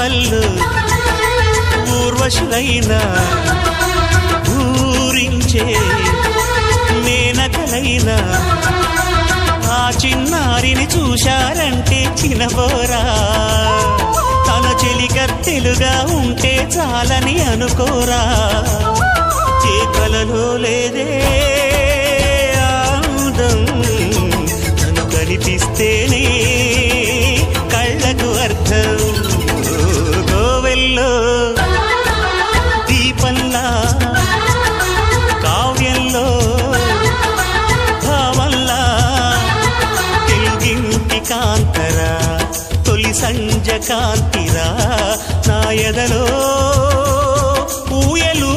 కోడళ్ళు ఊర్వశులైనా ఊరించే మేనకలైనా ఆ చిన్నారిని చూశారంటే చినబోరా తన చెలికత్తెలుగా ఉంటే చాలని అనుకోరా ఏ కలలో లేదే ఆనందం తను కనిపిస్తేనే కళ్ళకు అర్థం గోవెల్లో దీపంలా కావ్యంలో భావంలా తెలుగింటి కాంతరా తొలి సంజ కాంతిరా నా ఎదలో ఊయలు